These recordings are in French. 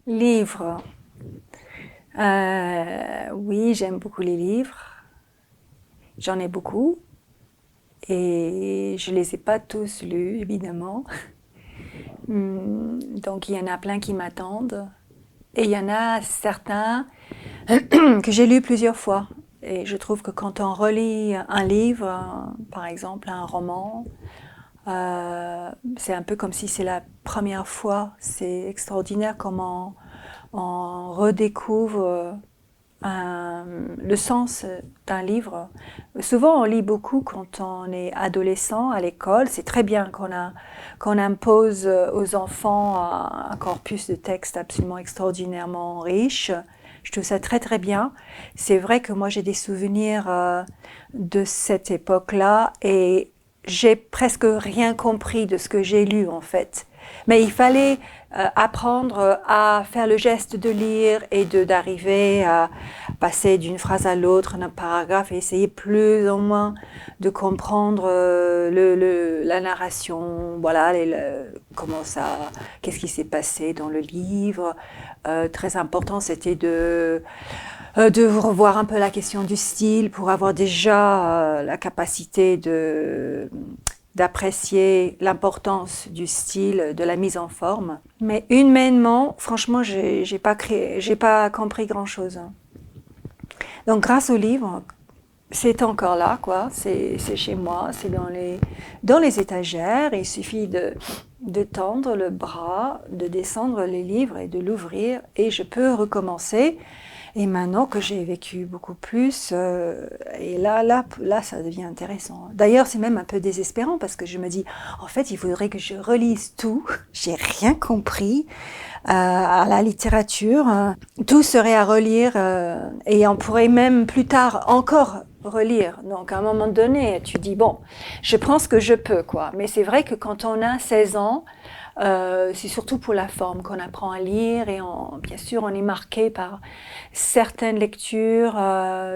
Livres. Oui, j'aime beaucoup les livres. J'en ai beaucoup. Et je les ai pas tous lus, évidemment. Donc il y en a plein qui m'attendent. Et il y en a certains que j'ai lus plusieurs fois. Et je trouve que quand on relit un livre, par exemple un roman, c'est un peu comme si c'est la première fois. C'est extraordinaire comment on redécouvre le sens d'un livre. Souvent, on lit beaucoup quand on est adolescent à l'école. C'est très bien qu'on impose aux enfants un corpus de textes absolument extraordinairement riche. Je trouve ça très très bien. C'est vrai que moi j'ai des souvenirs de cette époque-là et j'ai presque rien compris de ce que j'ai lu en fait. Mais il fallait apprendre à faire le geste de lire et d'arriver à passer d'une phrase à l'autre d'un paragraphe et essayer plus ou moins de comprendre la narration, voilà, comment ça, qu'est-ce qui s'est passé dans le livre. Très important, c'était de revoir un peu la question du style pour avoir déjà la capacité d'apprécier l'importance du style, de la mise en forme. Mais humainement, franchement, j'ai pas compris grand-chose. Donc, grâce au livre, c'est encore là, quoi. C'est chez moi, c'est dans les étagères. Il suffit de tendre le bras, de descendre les livres et de l'ouvrir, et je peux recommencer. Et maintenant que j'ai vécu beaucoup plus, et là, ça devient intéressant. D'ailleurs, c'est même un peu désespérant parce que je me dis, en fait, il faudrait que je relise tout. J'ai rien compris à la littérature. Tout serait à relire et on pourrait même plus tard encore relire. Donc, à un moment donné, tu dis, bon, je prends ce que je peux, quoi. Mais c'est vrai que quand on a 16 ans, c'est surtout pour la forme qu'on apprend à lire et bien sûr on est marqué par certaines lectures.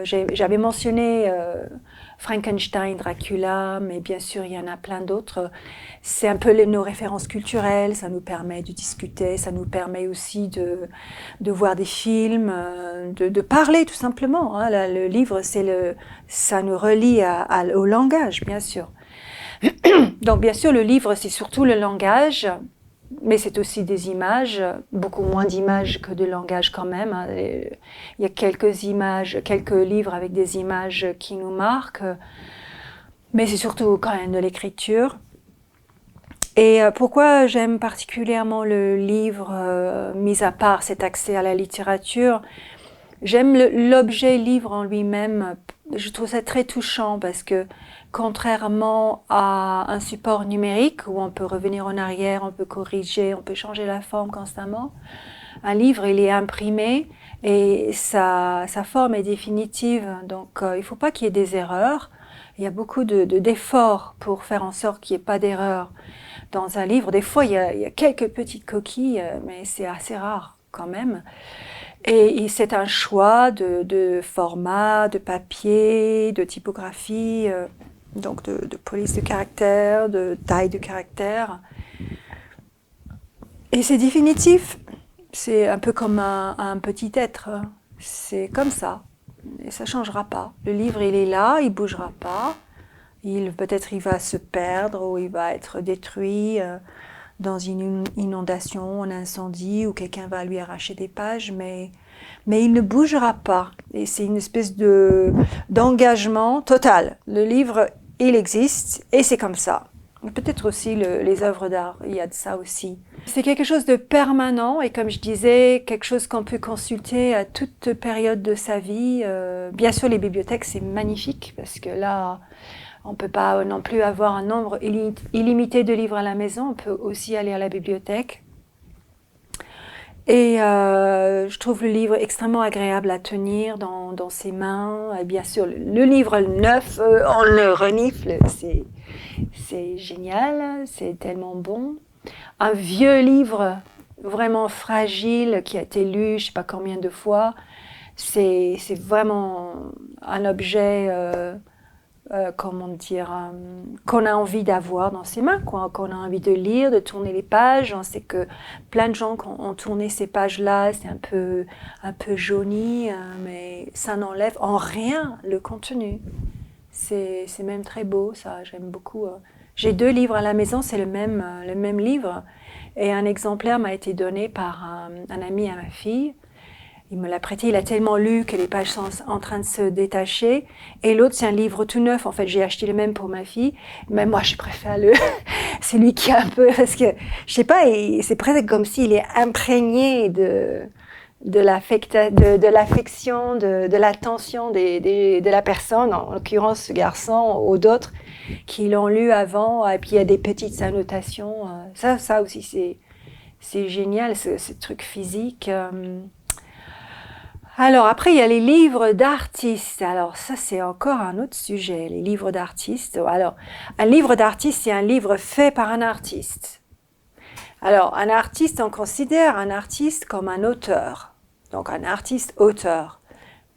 J'avais mentionné Frankenstein, Dracula, mais bien sûr il y en a plein d'autres. C'est un peu nos références culturelles, ça nous permet de discuter, ça nous permet aussi de voir des films, de parler tout simplement. Hein. Le livre, ça nous relie au langage, bien sûr. Donc bien sûr, le livre, c'est surtout le langage, mais c'est aussi des images, beaucoup moins d'images que de langage quand même. Il y a quelques images, quelques livres avec des images qui nous marquent, mais c'est surtout quand même de l'écriture. Et pourquoi j'aime particulièrement le livre, mis à part cet accès à la littérature, j'aime l'objet livre en lui-même. Je trouve ça très touchant parce que contrairement à un support numérique où on peut revenir en arrière, on peut corriger, on peut changer la forme constamment, un livre il est imprimé et sa forme est définitive. Donc il ne faut pas qu'il y ait des erreurs. Il y a beaucoup d'efforts pour faire en sorte qu'il n'y ait pas d'erreurs dans un livre. Des fois il y a quelques petites coquilles, mais c'est assez rare quand même. Et c'est un choix de format, de papier, de typographie, donc de police de caractère, de taille de caractère. Et c'est définitif. C'est un peu comme un petit être. C'est comme ça. Et ça ne changera pas. Le livre, il est là, il ne bougera pas. Peut-être il va se perdre ou il va être détruit dans une inondation, un incendie, ou quelqu'un va lui arracher des pages, mais il ne bougera pas. Et c'est une espèce d'engagement total. Le livre, il existe et c'est comme ça. Peut-être aussi les œuvres d'art, il y a de ça aussi. C'est quelque chose de permanent et comme je disais, quelque chose qu'on peut consulter à toute période de sa vie. Bien sûr, les bibliothèques, c'est magnifique parce que là, on ne peut pas non plus avoir un nombre illimité de livres à la maison. On peut aussi aller à la bibliothèque. Et je trouve le livre extrêmement agréable à tenir dans ses mains. Et bien sûr, le livre neuf, on le renifle, c'est génial, c'est tellement bon. Un vieux livre vraiment fragile qui a été lu je ne sais pas combien de fois, c'est vraiment un objet comment dire, qu'on a envie d'avoir dans ses mains, quoi, qu'on a envie de lire, de tourner les pages. On sait que plein de gens qui ont tourné ces pages-là, c'est un peu jauni, mais ça n'enlève en rien le contenu. C'est même très beau, ça, j'aime beaucoup. J'ai 2 livres à la maison, c'est le même livre, et un exemplaire m'a été donné par un ami à ma fille. Il me l'a prêté, il a tellement lu que les pages sont en train de se détacher. Et l'autre, c'est un livre tout neuf. En fait, j'ai acheté le même pour ma fille. Mais moi, je préfère celui qui est un peu, parce que, je sais pas, c'est presque comme s'il est imprégné de l'affection, de l'attention de la personne, en l'occurrence ce garçon ou d'autres qui l'ont lu avant. Et puis, il y a des petites annotations. Ça aussi, c'est génial, ce truc physique. Alors après, il y a les livres d'artistes. Alors ça, c'est encore un autre sujet, les livres d'artistes. Alors, un livre d'artiste, c'est un livre fait par un artiste. Alors, un artiste, on considère un artiste comme un auteur. Donc, un artiste-auteur.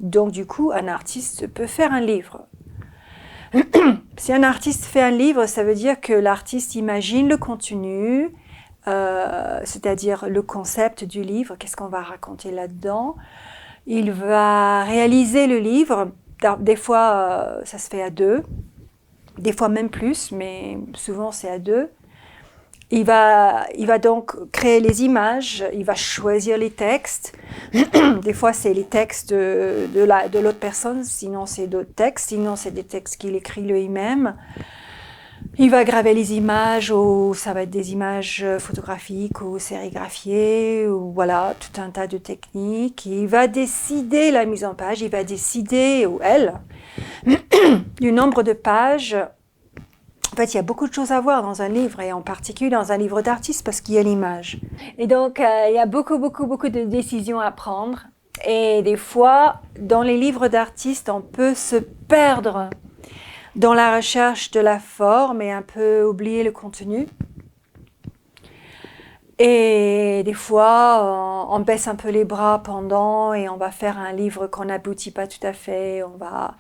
Donc, du coup, un artiste peut faire un livre. Si un artiste fait un livre, ça veut dire que l'artiste imagine le contenu, c'est-à-dire le concept du livre, qu'est-ce qu'on va raconter là-dedans. Il va réaliser le livre. Des fois, ça se fait à 2. Des fois même plus, mais souvent c'est à 2. Il va donc créer les images. Il va choisir les textes. Des fois, c'est les textes de l'autre personne. Sinon, c'est d'autres textes. Sinon, c'est des textes qu'il écrit lui-même. Il va graver les images, ou ça va être des images photographiques ou sérigraphiées, ou voilà, tout un tas de techniques. Il va décider la mise en page, il va décider, ou elle, du nombre de pages. En fait, il y a beaucoup de choses à voir dans un livre, et en particulier dans un livre d'artiste, parce qu'il y a l'image. Et donc, il y a beaucoup de décisions à prendre. Et des fois, dans les livres d'artistes, on peut se perdre dans la recherche de la forme et un peu oublier le contenu. Et des fois, on baisse un peu les bras pendant et on va faire un livre qu'on n'aboutit pas tout à fait. On va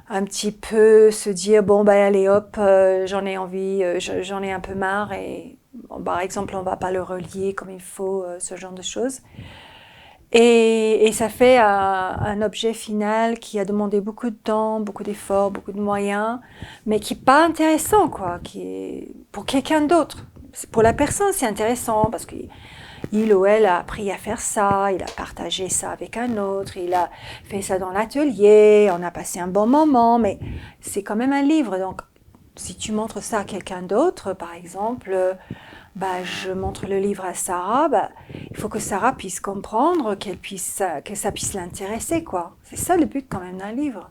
un petit peu se dire, bon, ben allez hop, j'en ai envie, j'en ai un peu marre. Et bon, par exemple, on ne va pas le relier comme il faut, ce genre de choses. Et ça fait un objet final qui a demandé beaucoup de temps, beaucoup d'efforts, beaucoup de moyens, mais qui n'est pas intéressant, quoi, qui est pour quelqu'un d'autre. Pour la personne, c'est intéressant parce qu'il ou elle a appris à faire ça, il a partagé ça avec un autre, il a fait ça dans l'atelier, on a passé un bon moment, mais c'est quand même un livre. Donc, si tu montres ça à quelqu'un d'autre, par exemple, je montre le livre à Sarah, il faut que Sarah puisse comprendre, que ça puisse l'intéresser, quoi. C'est ça le but quand même d'un livre.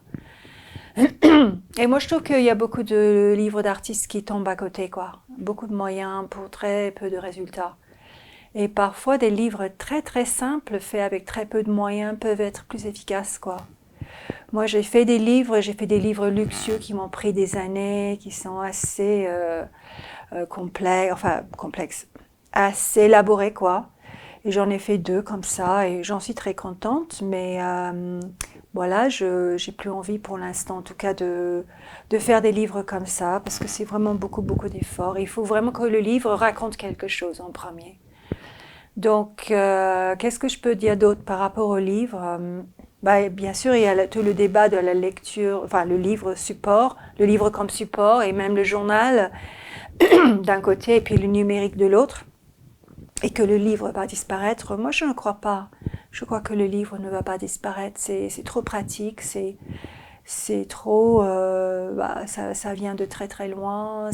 Et moi, je trouve qu'il y a beaucoup de livres d'artistes qui tombent à côté, quoi. Beaucoup de moyens pour très peu de résultats. Et parfois, des livres très très simples, faits avec très peu de moyens, peuvent être plus efficaces, quoi. Moi, j'ai fait des livres luxueux qui m'ont pris des années, qui sont assez complexes, assez élaborés, quoi. Et j'en ai fait 2 comme ça, et j'en suis très contente, mais voilà, j'ai plus envie pour l'instant, en tout cas, de faire des livres comme ça, parce que c'est vraiment beaucoup d'efforts. Il faut vraiment que le livre raconte quelque chose en premier. Donc, qu'est-ce que je peux dire d'autre par rapport au livre ? Bien sûr, il y a tout le débat de la lecture, enfin le livre support, le livre comme support, et même le journal d'un côté, et puis le numérique de l'autre, et que le livre va disparaître. Moi, je ne crois pas. Je crois que le livre ne va pas disparaître. C'est trop pratique, c'est trop... ça vient de très très loin.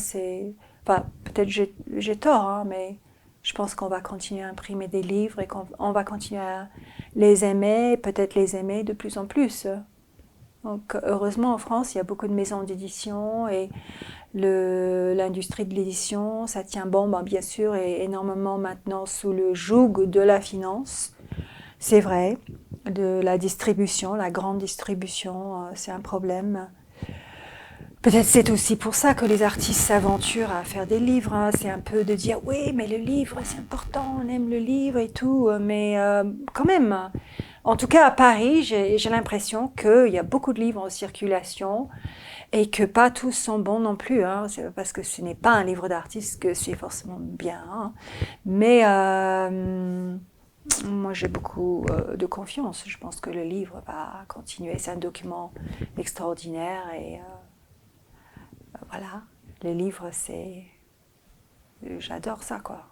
Peut-être j'ai tort, hein, mais je pense qu'on va continuer à imprimer des livres et qu'on va continuer à les aimer, peut-être les aimer de plus en plus. Donc, heureusement, en France, il y a beaucoup de maisons d'édition, et l'industrie de l'édition, ça tient bon, bien sûr, et énormément maintenant sous le joug de la finance. C'est vrai, de la distribution, la grande distribution, c'est un problème. Peut-être c'est aussi pour ça que les artistes s'aventurent à faire des livres, hein. C'est un peu de dire, oui, mais le livre, c'est important, on aime le livre et tout, mais quand même. En tout cas, à Paris, j'ai l'impression qu'il y a beaucoup de livres en circulation, Et que pas tous sont bons non plus, hein. C'est pas parce que ce n'est pas un livre d'artiste que c'est forcément bien, hein. Mais moi j'ai beaucoup de confiance. Je pense que le livre va continuer. C'est un document extraordinaire et voilà. Les livres, j'adore ça, quoi.